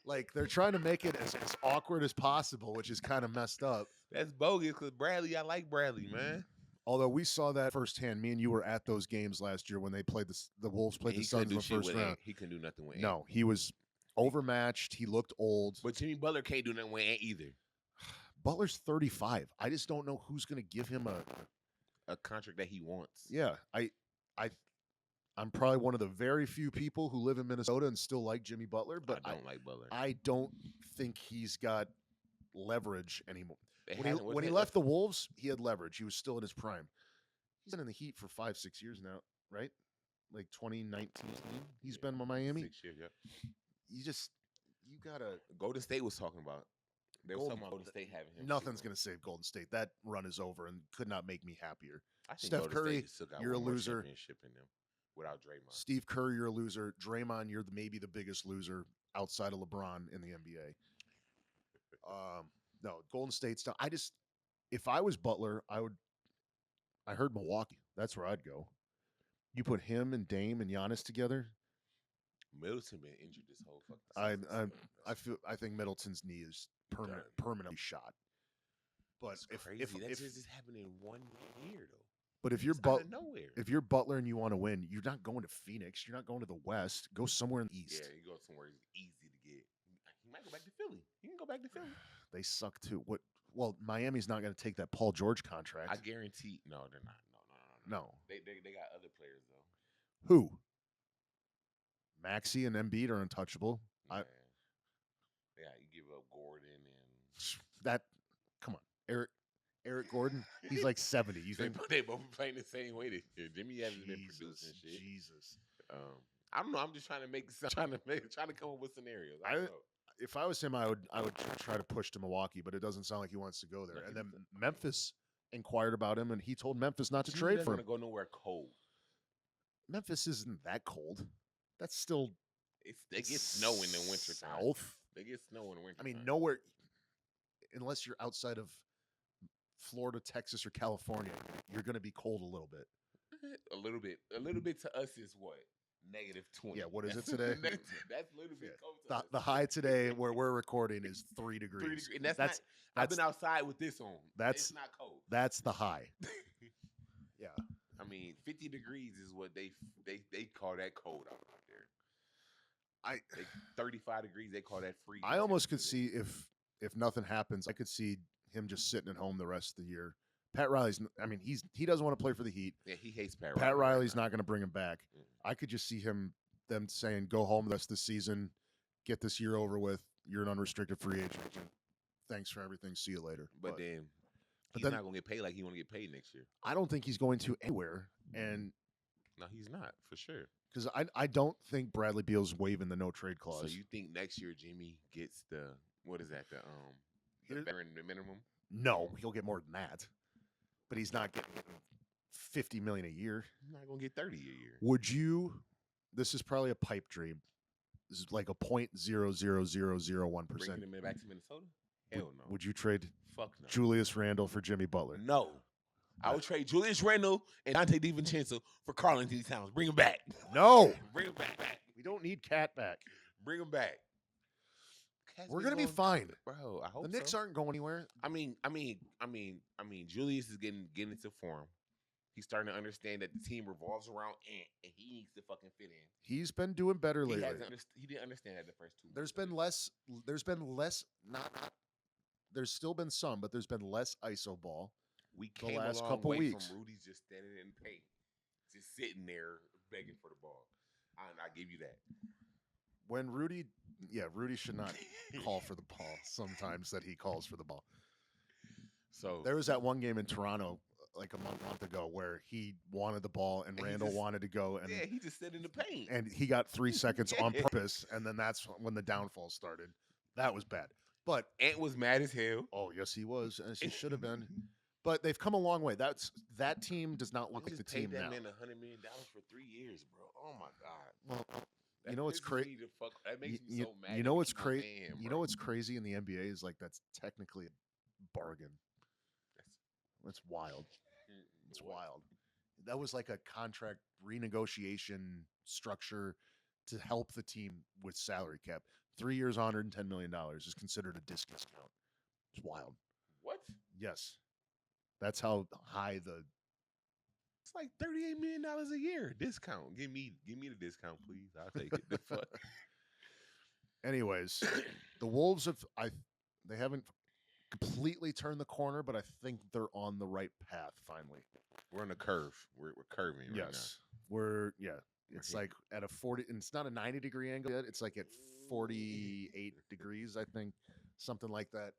Like they're trying to make it as awkward as possible, which is kind of messed up.
That's bogus because Bradley, I like Bradley, man.
Although we saw that firsthand, me and you were at those games last year when they played the Wolves played the Suns in the first round.
He couldn't do nothing with Ant.
No, he was overmatched. He looked old.
But Jimmy Butler can't do nothing with Ant either.
Butler's 35. I just don't know who's going to give him
a contract that he wants.
Yeah, I'm probably one of the very few people who live in Minnesota and still like Jimmy Butler, but
I don't like Butler.
I don't think he's got leverage anymore. When he left the Wolves, he had leverage. He was still in his prime. He's been in the Heat for 5-6 years now, right? Like 2019, he's been in Miami.
6 years, yeah.
You gotta.
Golden State was talking about. They were talking about Golden State having him.
Nothing's gonna save Golden State. That run is over and could not make me happier.
I think
Steph
Golden
Curry,
State still got
you're a
one more
loser.
championship in them without Draymond.
Steve Kerr, you're a loser. Draymond, you're maybe the biggest loser outside of LeBron in the NBA. No, Golden State's done. If I was Butler, I heard Milwaukee. That's where I'd go. You put him and Dame and Giannis together.
Middleton been injured this whole fucking season.
I think Middleton's knee is permanently shot. But
that's crazy. That just happened in 1 year though.
But if you're
nowhere.
If you're Butler and you want to win, you're not going to Phoenix. You're not going to the West. Go somewhere in the East.
Yeah, you go somewhere easy to get. He might go back to Philly. He can go back to Philly.
They suck too. Well, Miami's not going to take that Paul George contract.
I guarantee. No, they're not. No. They got other players though.
Who? Maxey and Embiid are untouchable.
Yeah, you give up Gordon and
that. Come on, Eric Gordon. He's like 70. You think
they both playing the same way this year? Jimmy hasn't been producing shit.
Jesus.
I don't know. I'm just trying to come up with scenarios.
If I was him, I would try to push to Milwaukee, but it doesn't sound like he wants to go there. And then Memphis inquired about him, and he told Memphis not to trade for him.
Go nowhere cold.
Memphis isn't that cold. That's still.
They get snow in the winter time.
South.
They get snow in the winter.
I mean, nowhere, unless you're outside of Florida, Texas, or California, you're going to be cold a little bit.
A little bit to us is what? -20.
Yeah, what is it today?
That's a little bit cold.
The high today where we're recording is 3 degrees.
3 degrees. And that's I've been outside with this on. It's not cold.
That's the high. Yeah.
I mean, 50 degrees is what they call that cold out there. 35 degrees, they call that freezing.
I almost could see if nothing happens, I could see him just sitting at home the rest of the year. Pat Riley's. I mean, he doesn't want to play for the Heat.
Yeah, he hates Pat Riley.
Pat Riley's not going to bring him back. I could just see them saying, "Go home the rest of the season, get this year over with. You're an unrestricted free agent. Thanks for everything. See you later."
But then he's not going to get paid like he want to get paid next year.
I don't think he's going to anywhere. And
no, he's not for sure.
Because I don't think Bradley Beal's waiving the no trade clause.
So you think next year Jimmy gets the what is that the veteran minimum?
No, he'll get more than that. But he's not getting $50 million a year.
He's not gonna get 30 a year.
Would you? This is probably a pipe dream. This is like a 0.00001%.
Bringing him back to Minnesota? Hell no.
Would you trade
Fuck no.
Julius Randle for Jimmy Butler?
No. I would trade Julius Randle and Dante DiVincenzo for Karl Anthony Towns. Bring him back.
No.
Bring him back.
We don't need Cat back.
Bring him back.
We're gonna be fine,
bro. I hope
the Knicks aren't going anywhere.
I mean, Julius is getting into form. He's starting to understand that the team revolves around Ant, and he needs to fucking fit in.
He's been doing better lately.
He didn't understand that the first 2 months.
There's been less. There's still been some, but there's been less ISO ball.
We came
the last
a long
couple
way
weeks
from Rudy's just standing in the paint, just sitting there begging for the ball. I give you that.
When Rudy should not call for the ball. Sometimes that he calls for the ball.
So
there was that one game in Toronto like a month ago where he wanted the ball and Randall wanted to go, and
he just stood in the paint,
and he got 3 seconds on purpose, and then that's when the downfall started. That was bad. But
Ant was mad as hell.
Oh yes, he was, as he should have been. But they've come a long way. That team does not look like the team now.
Paid that man $100 million for 3 years, bro. Oh my god.
Well, you know what's crazy?
That makes me so mad.
You know what's crazy? You know what's crazy in the NBA is like that's technically a bargain. That's wild. It's
What?
wild. That was like a contract renegotiation structure to help the team with salary cap. 3 years, $110 million is considered a discount. It's wild.
What?
Yes. That's how high the
It's like $38 million a year discount. Give me the discount, please. I'll take it. The fuck.
anyways, the Wolves they haven't completely turned the corner, but I think they're on the right path finally.
We're on a curve. We're curving right now.
Yes. It's
We're
like at a 40, and it's not a 90-degree angle yet. It's like at 48 degrees, I think, something like that.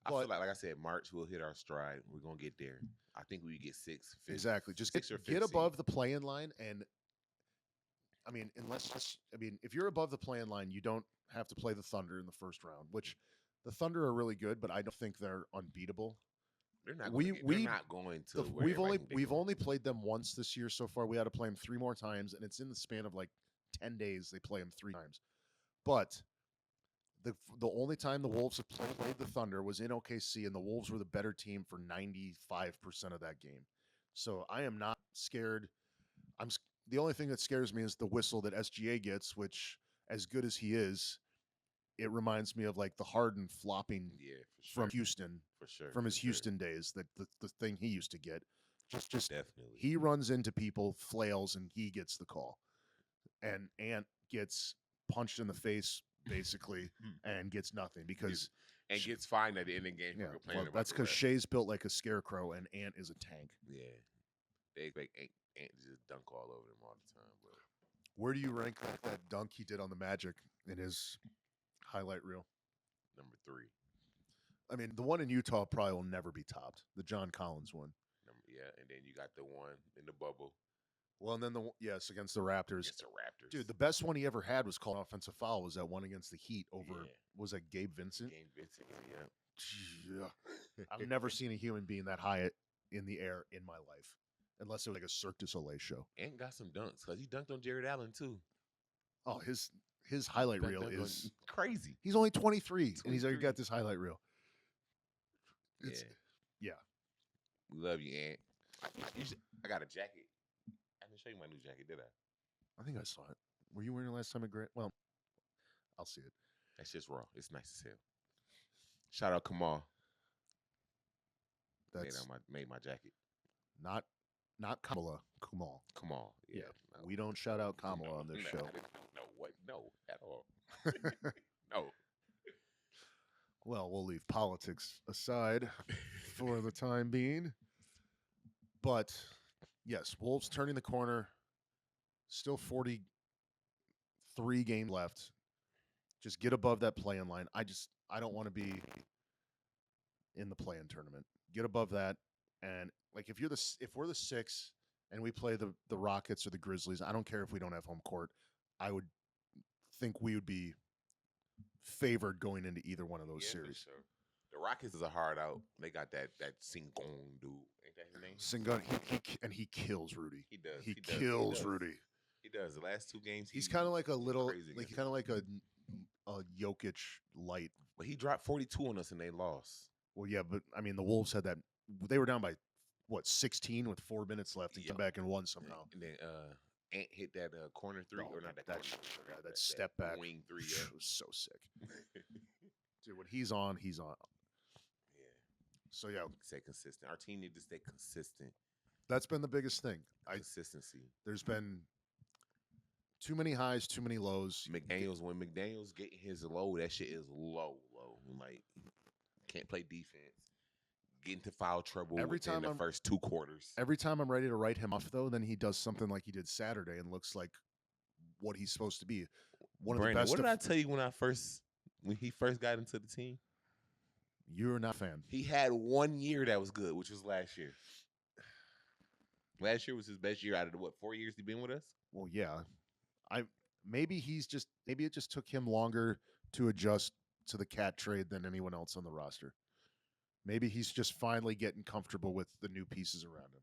I
But
feel like I said, March we'll hit our stride. We're gonna get there. I think we get six. Fifth,
exactly, just
six or
get
fifth
above
seed.
the play-in line, and if you're above the play-in line, you don't have to play the Thunder in the first round, which the Thunder are really good, but I don't think they're unbeatable.
They're not.
We-
Gonna get,
we-
they're not going to. where
We've
everybody think they're
we've
going.
only played them once this year so far. We had to play them 3 more times, and it's in the span of like 10 days. They play them 3 times, but the only time the Wolves have played the Thunder was in OKC, and the Wolves were the better team for 95% of that game. So I am not scared. The only thing that scares me is the whistle that SGA gets, which, as good as he is, it reminds me of like the Harden flopping
Yeah, for sure.
from Houston,
for sure.
from his
for sure.
Houston days, that the thing he used to get. Just
Definitely.
he runs into people, flails, and he gets the call. And Ant gets punched in the face basically and gets nothing because
and gets fined at the end of the game.
yeah,
for complaining
well,
about
that's
the
because
ref.
Shea's built like a scarecrow and Ant is a tank.
Yeah, they expect Ant to just dunk all over them all the time. But
Where do you rank that dunk he did on the Magic in his highlight reel?
number 3.
I mean, the one in Utah probably will never be topped. The John Collins one.
And then you got the one in the bubble
Well, and then against the Raptors.
against the Raptors.
Dude, the best one he ever had was called offensive foul. Was that one against the Heat over?
Yeah.
Was that Gabe Vincent?
Game Vincent, yeah.
Yeah. I've never seen a human being that high in the air in my life, unless it was like a Cirque du Soleil show.
Ant got some dunks because he dunked on Jared Allen too.
Oh, his highlight reel
Dunk on-
is
crazy.
he's only 23 and he's already
23.
got this highlight reel. It's,
Yeah. We love you, Ant. I got a jacket. I didn't show you my new jacket, did I?
I think I saw it. Were you wearing it last time at Grant? Well, I'll see it.
That's just raw. It's nice as hell. Shout out Kamal.
That's
made my jacket.
not Kamala, Kumal.
Kamal. Yeah. No.
We don't shout out Kamala
No,
on this
no,
show.
I didn't- No, what? No, at all. No.
Well, we'll leave politics aside for the time being. But yes, Wolves turning the corner. Still 43 games left. Just get above that play-in line. I don't want to be in the play-in tournament. Get above that, and like if we're the 6 and we play the Rockets or the Grizzlies, I don't care if we don't have home court. I would think we would be favored going into either one of those
Yeah, for
series.
sure. The Rockets is a hard out. They got that Singong dude. Ain't that his name?
Singun, he kills Rudy.
He does.
He
does,
kills
does.
Rudy.
He does. The last 2 games,
He's kind of like a little,
crazy
like
against
kind of like a Jokic light.
But he dropped 42 on us and they lost.
Well, yeah, but I mean the Wolves had that. They were down by what 16 with 4 minutes left and
Yeah.
come back and won somehow.
And then Ant hit that corner 3
Oh,
or not that
that
corner
shit,
three,
yeah, that
that
step back.
wing 3.
It was so sick, dude. When he's on, he's on.
Yeah.
So yeah,
Stay consistent. Our team need to stay consistent.
that's been the biggest thing.
Consistency.
There's been too many highs, too many lows.
When McDaniels getting his low, that shit is low. Like can't play defense. Get into foul trouble
Every
within
time
the
I'm-
first 2 quarters.
Every time I'm ready to write him off, though, then he does something like he did Saturday and looks like what he's supposed to be. One of
Brandon,
the best.
what did I tell you when he first got into the team?
You're not a fan.
He had 1 year that was good, which was last year. Last year was his best year out of the 4 years he been with us?
Well, yeah. Maybe it just took him longer to adjust to the cat trade than anyone else on the roster. Maybe he's just finally getting comfortable with the new pieces around him.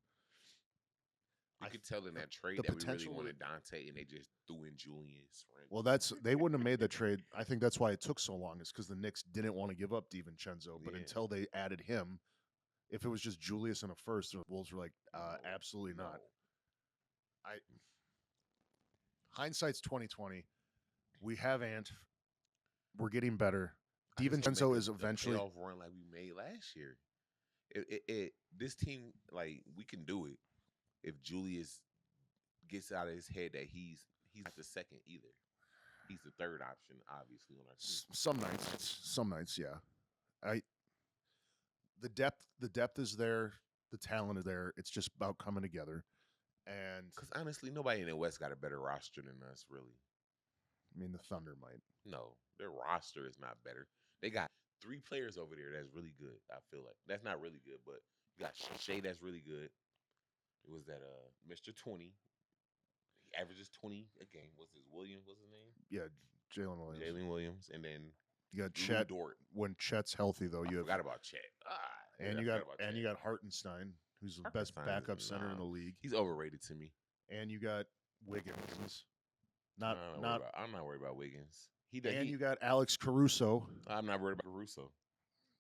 You could tell in that trade
the
that we really
potential
wanted Dante, and they just threw in Julius.
Well, they wouldn't have made the trade. I think that's why it took so long. Is because the Knicks didn't want to give up DiVincenzo, but
Yeah.
until they added him, If it was just Julius in a first, the Wolves were like,
No,
absolutely not.
no.
Hindsight's 2020. We have Ant. We're getting better.
I just don't
DiVincenzo
make
is
a
eventually.
playoff run like we made last year. This team, like, we can do it if Julius gets out of his head that he's not the second either. He's the third option, obviously, on our team.
Some nights, yeah. The depth is there. The talent is there. It's just about coming together. And
Because honestly, nobody in the West got a better roster than us, really.
I mean, the Thunder might.
No, their roster is not better. They got 3 players over there that's really good. I feel like that's not really good, but you got Shea that's really good. It was that Mr. 20. He averages 20 a game. What's his name?
Yeah, Jalen Williams.
Jalen Williams, and then
You got
Lou
Chet.
Dort.
When Chet's healthy, though, you
Forgot about Chet.
and you got Hartenstein, who's the best
Hartenstein is-
backup center in the league,
He's overrated to me.
and you got Wiggins.
I'm not worried about Wiggins.
You got Alex Caruso.
I'm not worried about Caruso.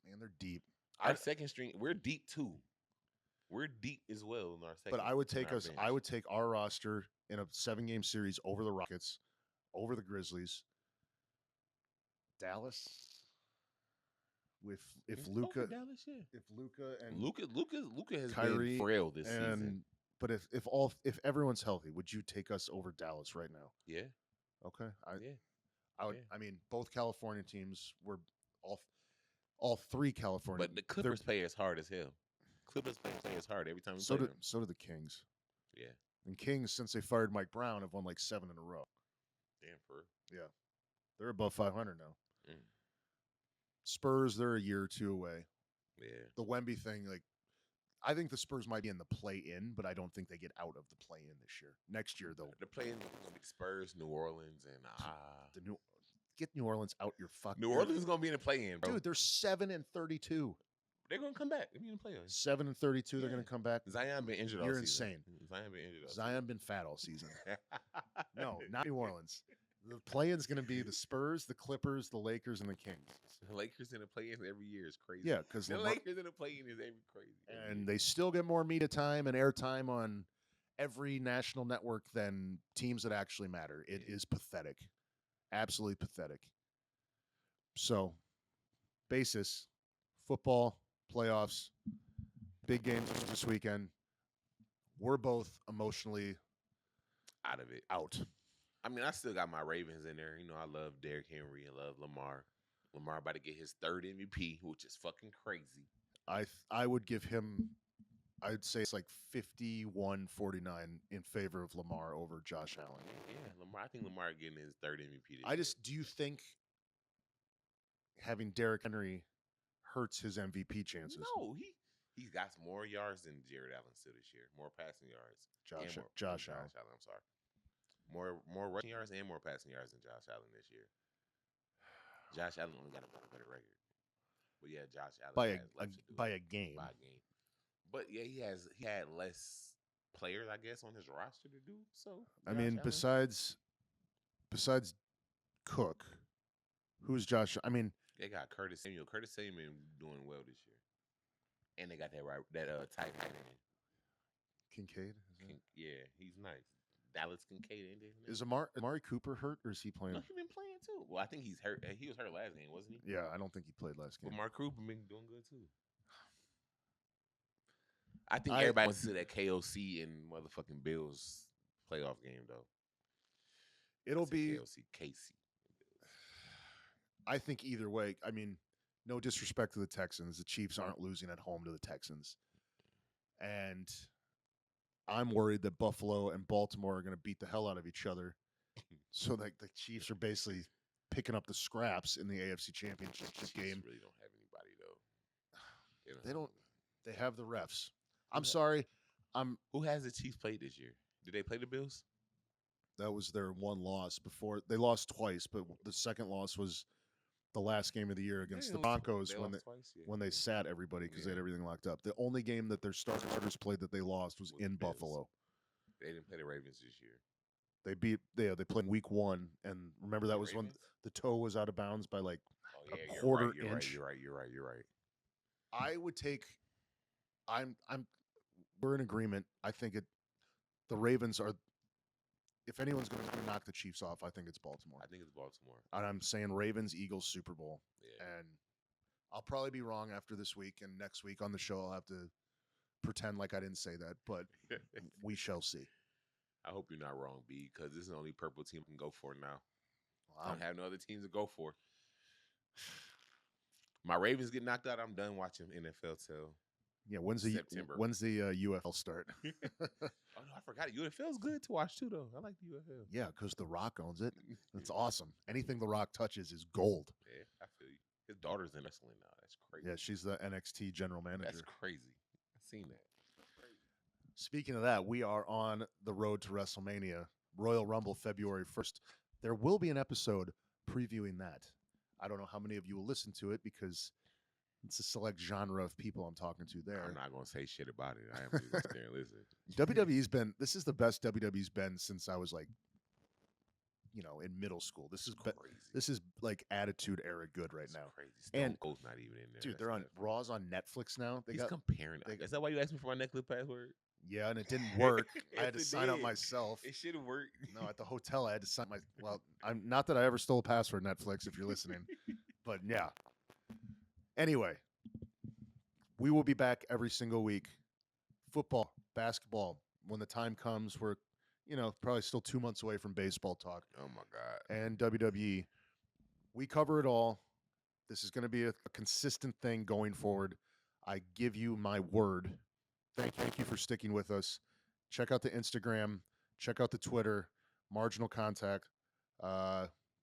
Man, they're deep.
Our second string, we're deep too. We're deep as well in our second.
But I would take
our
us.
bench.
I would take our roster in a 7-game series over the Rockets, over the Grizzlies, Dallas. If
It's
Luca,
over Dallas, yeah.
if Luca and
Luca has
Kyrie
been frail this season.
and but if everyone's healthy, would you take us over Dallas right now?
Yeah,
Okay,
yeah.
I would.
Yeah.
I mean, both California teams were all 3 California.
But the Clippers play as hard as hell. Clippers play as hard every time we
so
play
do
them.
so do the Kings.
Yeah,
And Kings, since they fired Mike Brown, have won like 7 in a row.
damn for real.
They're above 500 now.
Mm.
Spurs, they're a year or 2 away.
Yeah.
The Wemby thing, like, I think the Spurs might be in the play-in, but I don't think they get out of the play-in this year. Next year, though,
They're playing gonna be the Spurs, New Orleans, and
get New Orleans out your fucking.
New Orleans is gonna be in the play-in, bro.
Dude, they're 7-32.
They're gonna come back. They're in the play-in.
7-32. They're
Yeah.
gonna come back.
Zion been injured all
You're
season.
insane.
Zion been injured all
Zion been fat all season.
season.
No, not New Orleans. The play-in's gonna be the Spurs, the Clippers, the Lakers, and the Kings.
The Lakers in the play-in every year is crazy.
Yeah, because
the Lakers in the play-in is every crazy. every
and
year.
they still get more media time and airtime on every national network than teams that actually matter. It is pathetic, absolutely pathetic. So, basis, football, playoffs, big games this weekend. We're both emotionally
out of it.
out.
I mean, I still got my Ravens in there. You know, I love Derrick Henry and love Lamar. Lamar about to get his 3rd MVP, which is fucking crazy.
I would give him, I'd say it's like 51-49 in favor of Lamar over Josh Allen.
Yeah, Lamar. I think Lamar getting his 3rd MVP.
Do you think having Derrick Henry hurts his MVP chances?
No, he's got more yards than Jared Allen still this year. More passing yards.
Josh Allen.
I'm sorry. More rushing yards and more passing yards than Josh Allen this year. Josh Allen only got a better record. But yeah, Josh Allen
by
has left to do
a
it.
game.
By a game. But yeah, he had less players, I guess, on his roster to do. So
I
Josh
mean,
Allen.
besides Cook, who's Josh? I mean,
They got Curtis Samuel. Curtis Samuel doing well this year, and they got that tight end.
Kincaid.
Yeah, he's nice. Dallas Kincaid.
Is Amari Cooper hurt, or is he playing?
No, he's been playing too. Well, I think he's hurt. He was hurt last game, wasn't he?
Yeah, I don't think he played last game.
But Mark Cooper been doing good too. I think everybody wants to see that KOC and motherfucking Bills playoff game though.
It'll be
KOC Casey.
I think either way. I mean, no disrespect to the Texans. The Chiefs aren't losing at home to the Texans. And I'm worried that Buffalo and Baltimore are going to beat the hell out of each other. So that the Chiefs are basically picking up the scraps in the AFC Championship game.
Really don't have anybody though.
They don't. They have the refs. I'm sorry.
Who has the Chiefs played this year? Did they play the Bills?
That was their one loss before. They lost twice, but the second loss was the last game of the year against the Broncos when they sat everybody because they had everything locked up. The only game that their starters played that they lost was in Buffalo.
They didn't play the Ravens this year.
They played in week 1, and remember that was when the toe was out of bounds by like a quarter inch.
You're right.
I would take we're in agreement. I think the Ravens are. If anyone's going to knock the Chiefs off, I think it's Baltimore.
I think it's Baltimore.
And I'm saying Ravens, Eagles, Super Bowl.
Yeah.
And I'll probably be wrong after this week. And next week on the show, I'll have to pretend like I didn't say that. But we shall see.
I hope you're not wrong, B, because this is the only purple team I can go for now.
Wow.
I don't have no other teams to go for. My Ravens get knocked out, I'm done watching NFL till
Yeah,
September.
When's the UFL start?
Oh, no, I forgot it. UFL's good to watch, too, though. I like the UFL.
Yeah, because The Rock owns it. It's awesome. Anything The Rock touches is gold.
Yeah, I feel you. His daughter's in wrestling now. That's crazy.
Yeah, she's the NXT general manager.
That's crazy. I've seen that.
Speaking of that, we are on the road to WrestleMania, Royal Rumble, February 1st. There will be an episode previewing that. I don't know how many of you will listen to it because it's a select genre of people I'm talking to there.
I'm not going to say shit about it. I am going to sit there and listen.
This is the best WWE's been since I was like, in middle school. This is like Attitude Era good right now.
Crazy. Stone Cold's not even in there.
Dude, they're on Raw's on Netflix now.
He's comparing. Is that why you asked me for my Netflix password?
Yeah, and it didn't work. I had to
Yes, it
sign up
did.
myself.
It should have worked.
No, at the hotel, I had to sign my. Well, I'm not that I ever stole a password, Netflix, if you're listening, but yeah. Anyway, we will be back every single week. Football, basketball. When the time comes, we're, probably still 2 months away from baseball talk.
Oh my God.
And WWE. We cover it all. This is going to be a consistent thing going forward. I give you my word. Thank you for sticking with us. Check out the Instagram. Check out the Twitter. Marginal Contact.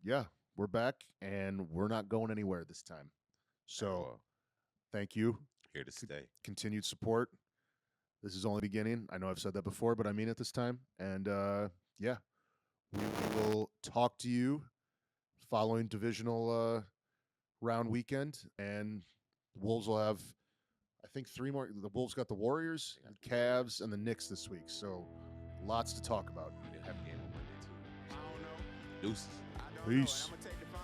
Yeah, we're back, and we're not going anywhere this time. So, thank you.
Here to stay.
Continued support. This is only beginning. I know I've said that before, but I mean it this time. And, yeah, we will talk to you following divisional round weekend, and the Wolves will have, I think, 3 more. The Wolves got the Warriors, and Cavs, and the Knicks this week. So lots to talk about.
They'll have a game on Monday, too.
I don't know.
Deuces.
I don't know.
Peace.
I'm going to take the fine.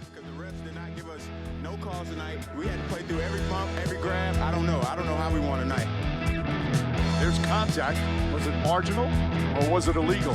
Because the refs did not give us no calls tonight. We had to play through every bump, every grab. I don't know. I don't know how we won tonight.
There's contact. Was it marginal or was it illegal?